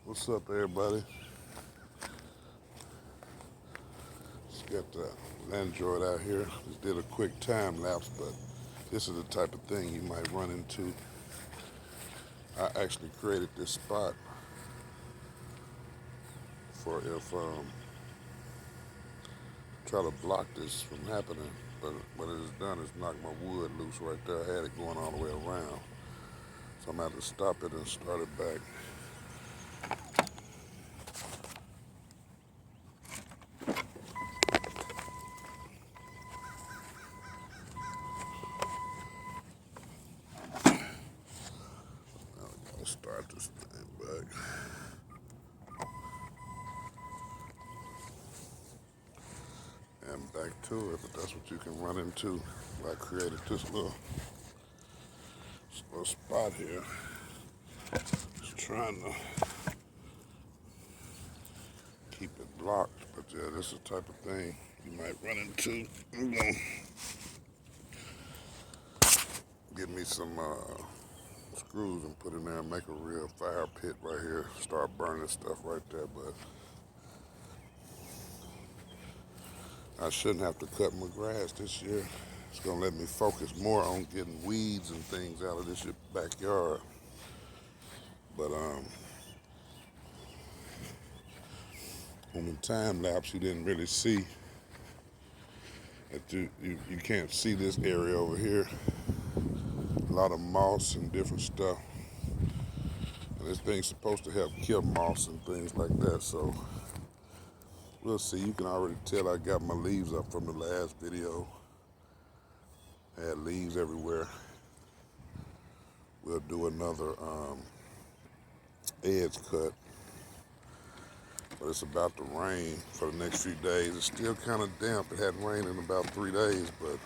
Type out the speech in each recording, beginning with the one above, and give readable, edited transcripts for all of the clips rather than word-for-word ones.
What's up, everybody? Just got the Landriod out here. Just did a quick time lapse, but this is the type of thing you might run into. I actually created this spot for if try to block this from happening, but what it has done is knocked my wood loose right there. I had it going all the way around, so I'm gonna have to stop it and start it back. Now I gotta start this thing back. And back to it, but that's what you can run into. I created this little spot here. Just trying to keep it blocked, but yeah, this is the type of thing you might run into. I'm gonna get me some screws and put in there and make a real fire pit right here. Start burning stuff right there, but I shouldn't have to cut my grass this year. It's gonna let me focus more on getting weeds and things out of this backyard. But on the time lapse, you didn't really see that you can't see this area over here. A lot of moss and different stuff. And this thing's supposed to help kill moss and things like that. So we'll see. You can already tell I got my leaves up from the last video. I had leaves everywhere. We'll do another edge cut. But it's about to rain for the next few days. It's still kind of damp. It hadn't rained in about 3 days, but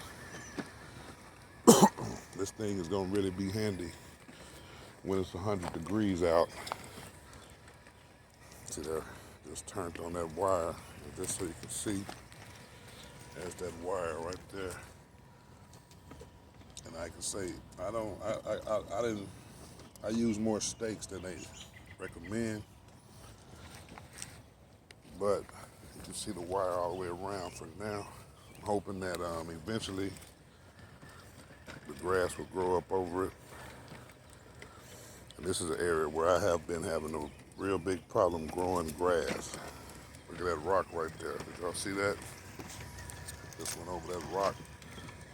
this thing is gonna really be handy when it's 100 degrees out. See there, just turned on that wire, just so you can see. There's that wire right there. And I can say, I use more stakes than they recommend. But you can see the wire all the way around for now. I'm hoping that eventually the grass will grow up over it. And this is an area where I have been having a real big problem growing grass. Look at that rock right there. Did y'all see that? Just went over that rock.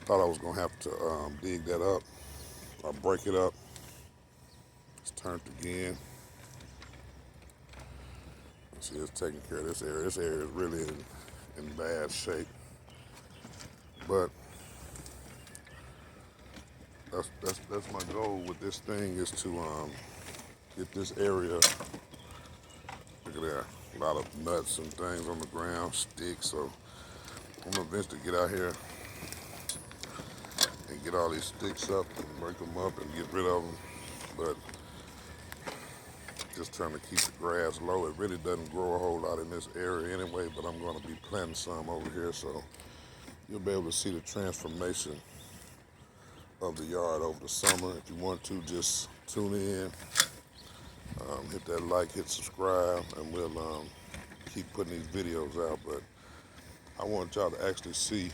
Thought I was gonna have to dig that up or break it up. It's turned again. See, it's taking care of this area. This area is really in bad shape. But that's my goal with this thing is to get this area. Look at that, a lot of nuts and things on the ground, sticks. So I'm gonna eventually get out here and get all these sticks up and break them up and get rid of them. But just trying to keep the grass low. It really doesn't grow a whole lot in this area anyway, but I'm going to be planting some over here, so you'll be able to see the transformation of the yard over the summer. If you want to, just tune in, hit that like, hit subscribe, and we'll keep putting these videos out. But I want y'all to actually see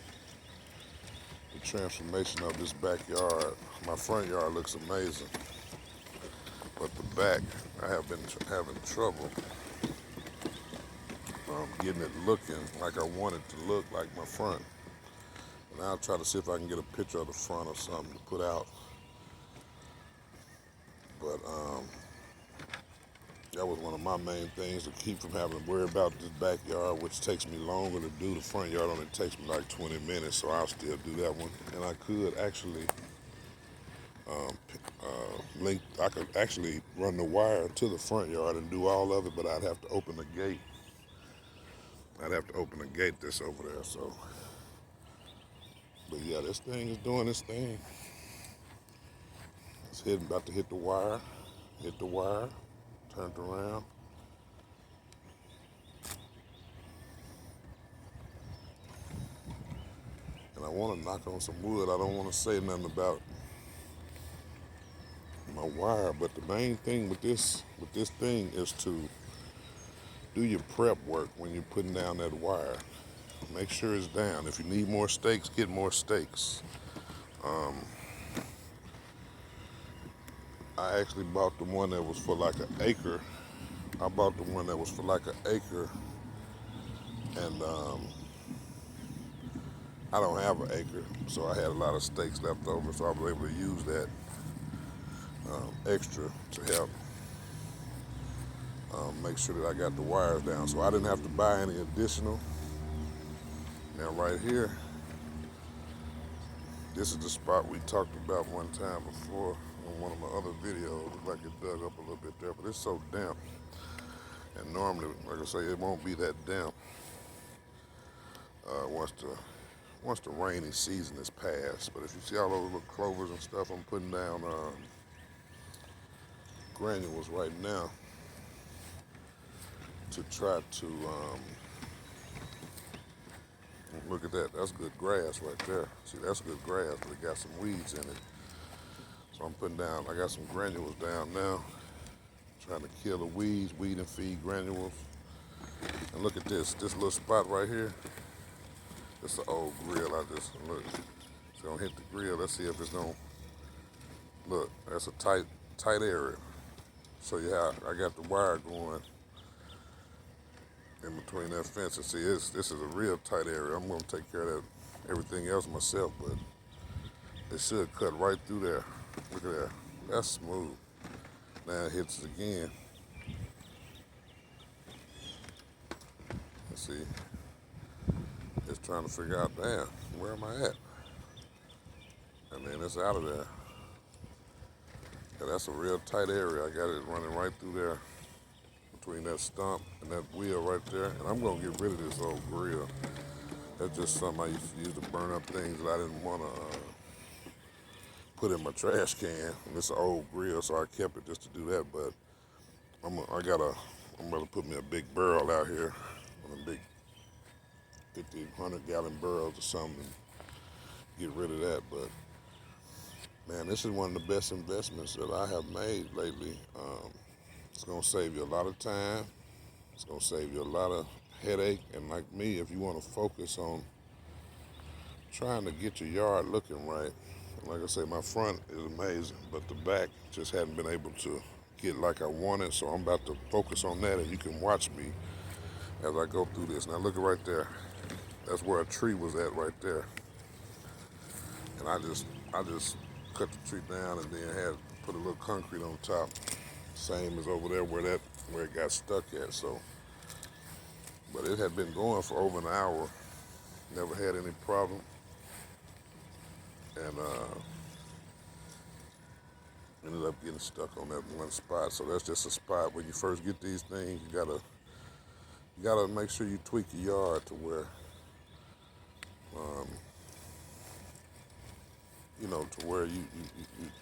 the transformation of this backyard. My front yard looks amazing, but the back, I have been having trouble getting it looking like I want it to look like my front. And I'll try to see if I can get a picture of the front or something to put out. But that was one of my main things to keep from having to worry about this backyard, which takes me longer to do. The front yard only takes me like 20 minutes, so I'll still do that one. And I could actually I could actually run the wire to the front yard and do all of it, but I'd have to open the gate. I'd have to open the gate that's over there, so. But yeah, this thing is doing this thing. It's about to hit the wire, turned around. And I want to knock on some wood. I don't want to say nothing about my wire, but the main thing with this thing is to do your prep work when you're putting down that wire. Make sure it's down. If you need more stakes, get more stakes. I actually bought the one that was for like an acre. I bought the one that was for like an acre, and I don't have an acre, so I had a lot of stakes left over, so I was able to use that extra to help make sure that I got the wires down. So I didn't have to buy any additional. Now right here, this is the spot we talked about one time before on one of my other videos. Looked like it dug up a little bit there, but it's so damp. And normally, like I say, it won't be that damp once the rainy season is past. But if you see all those little clovers and stuff, I'm putting down granules right now to try to look at that. That's good grass right there. See, that's good grass, but it got some weeds in it. So I'm putting down, I got some granules down now, trying to kill the weeds, weed and feed granules. And look at this little spot right here. It's an old grill. I just, look, it's gonna hit the grill. Let's see if it's gonna, look, that's a tight area. So yeah, I got the wire going in between that fence. And see, this is a real tight area. I'm gonna take care of that, everything else myself, but it should cut right through there. Look at that, that's smooth. Now it hits again. Let's see, it's trying to figure out, damn, where am I at? And then it's out of there. Yeah, that's a real tight area. I got it running right through there between that stump and that wheel right there. And I'm gonna get rid of this old grill. That's just something I used to use to burn up things that I didn't wanna put in my trash can. And it's an old grill, so I kept it just to do that. But I'm gonna put me a big barrel out here, on a big 1,500 gallon barrels or something, and get rid of that. But man, this is one of the best investments that I have made lately. It's gonna save you a lot of time. It's gonna save you a lot of headache. And like me, if you want to focus on trying to get your yard looking right, like I say, my front is amazing, but the back just hadn't been able to get like I wanted. So I'm about to focus on that, and you can watch me as I go through this. Now look at right there. That's where a tree was at right there. And I just cut the tree down and then had put a little concrete on top. Same as over there where it got stuck at. So, but it had been going for over an hour. Never had any problem. And ended up getting stuck on that one spot. So that's just a spot. When you first get these things, you gotta make sure you tweak your yard to where to where you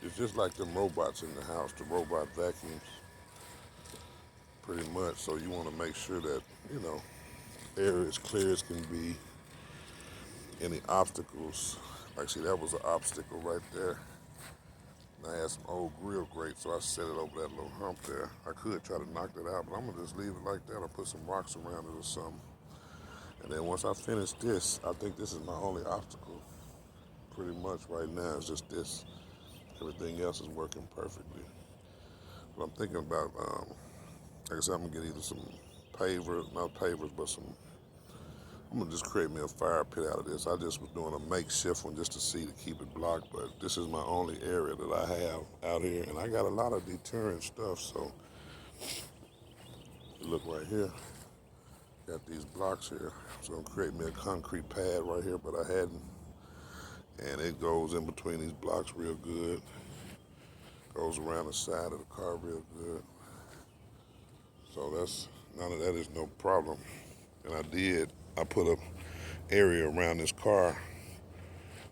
it's just like them robots in the house, the robot vacuums, pretty much. So you want to make sure that, air as clear as can be. Any obstacles, like see, that was an obstacle right there. And I had some old grill grates, so I set it over that little hump there. I could try to knock that out, but I'm gonna just leave it like that. I'll put some rocks around it or something. And then once I finish this, I think this is my only obstacle. Pretty much right now, it's just this. Everything else is working perfectly. But I'm thinking about, like I said, I'm gonna get either some pavers, not pavers, but I'm gonna just create me a fire pit out of this. I just was doing a makeshift one just to see, to keep it blocked, but this is my only area that I have out here, and I got a lot of deterrent stuff. So look right here, got these blocks here. So I'm gonna create me a concrete pad right here, but I hadn't. And it goes in between these blocks real good. Goes around the side of the car real good. So none of that is no problem. And I put a area around this car.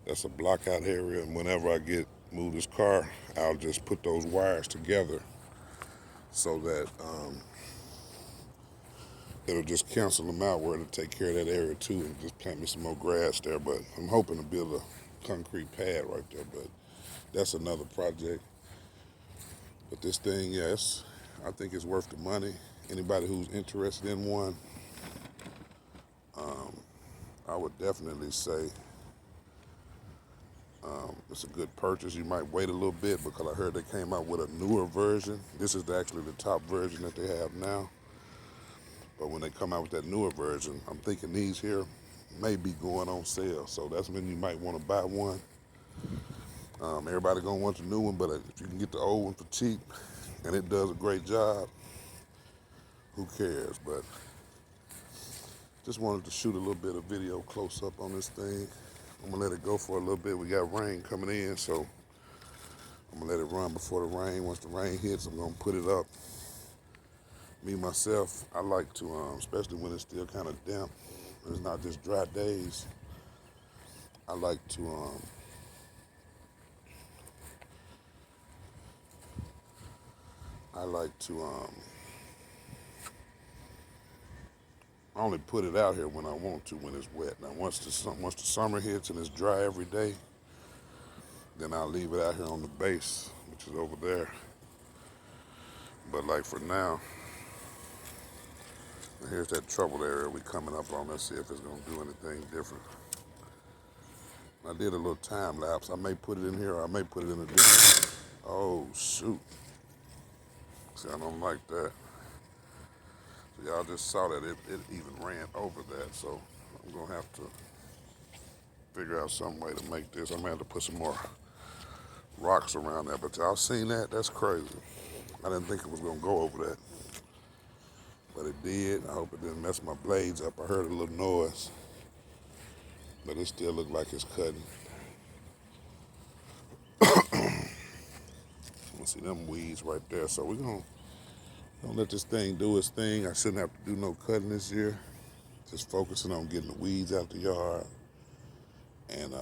That's a block out area. And whenever I move this car, I'll just put those wires together so that it'll just cancel them out, where it'll take care of that area too, and just plant me some more grass there. But I'm hoping to build a concrete pad right there, but that's another project. But this thing, yes, I think it's worth the money. Anybody who's interested in one, I would definitely say it's a good purchase. You might wait a little bit because I heard they came out with a newer version. This is actually the top version that they have now. But when they come out with that newer version, I'm thinking these here may be going on sale. So that's when you might want to buy one. Everybody gonna want the new one, but if you can get the old one for cheap and it does a great job, who cares? But just wanted to shoot a little bit of video close up on this thing. I'm gonna let it go for a little bit. We got rain coming in, so I'm gonna let it run before the rain. Once the rain hits, I'm gonna put it up. Me, myself, I like to, especially when it's still kind of damp, and it's not just dry days, I like to, I only put it out here when I want to, when it's wet. Now, once the summer hits and it's dry every day, then I'll leave it out here on the base, which is over there. But like for now, here's that trouble area we coming up on. Let's see if it's gonna do anything different. I did a little time lapse. I may put it in here or I may put it in a different. Oh shoot. See, I don't like that. So y'all just saw that it even ran over that. So I'm gonna have to figure out some way to make this. I'm gonna have to put some more rocks around that. But y'all seen that? That's crazy. I didn't think it was gonna go over that. But it did. I hope it didn't mess my blades up. I heard a little noise. But it still looked like it's cutting. See them weeds right there. So we're gonna let this thing do its thing. I shouldn't have to do no cutting this year. Just focusing on getting the weeds out the yard and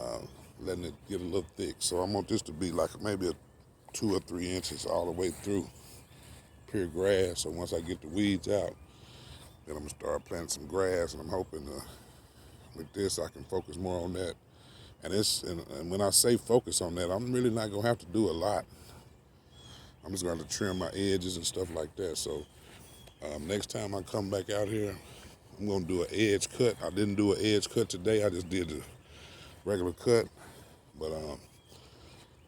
letting it get a little thick. So I want this to be like maybe a 2 or 3 inches all the way through pure grass. So once I get the weeds out, then I'm gonna start planting some grass, and I'm hoping with this I can focus more on that. And when I say focus on that, I'm really not gonna have to do a lot. I'm just going to trim my edges and stuff like that. So next time I come back out here, I'm going to do an edge cut. I didn't do an edge cut today. I just did the regular cut. But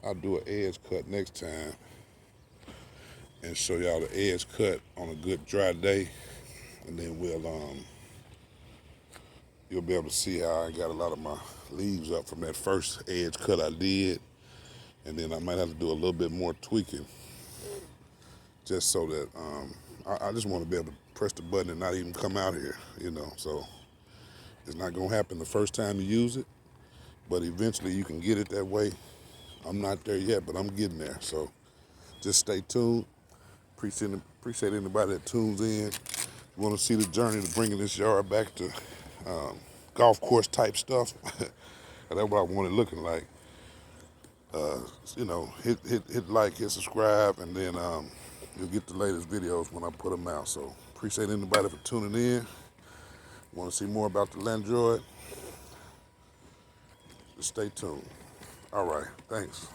I'll do an edge cut next time and show y'all the edge cut on a good dry day. And then you'll be able to see how I got a lot of my leaves up from that first edge cut I did. And then I might have to do a little bit more tweaking, just so that I just want to be able to press the button and not even come out here, So it's not going to happen the first time you use it, but eventually you can get it that way. I'm not there yet, but I'm getting there. So just stay tuned. Appreciate anybody that tunes in. You want to see the journey to bringing this yard back to golf course type stuff. That's what I want it looking like. Hit like, hit subscribe, and then you'll get the latest videos when I put them out. So appreciate anybody for tuning in. Want to see more about the Landriod? Just stay tuned. All right, thanks.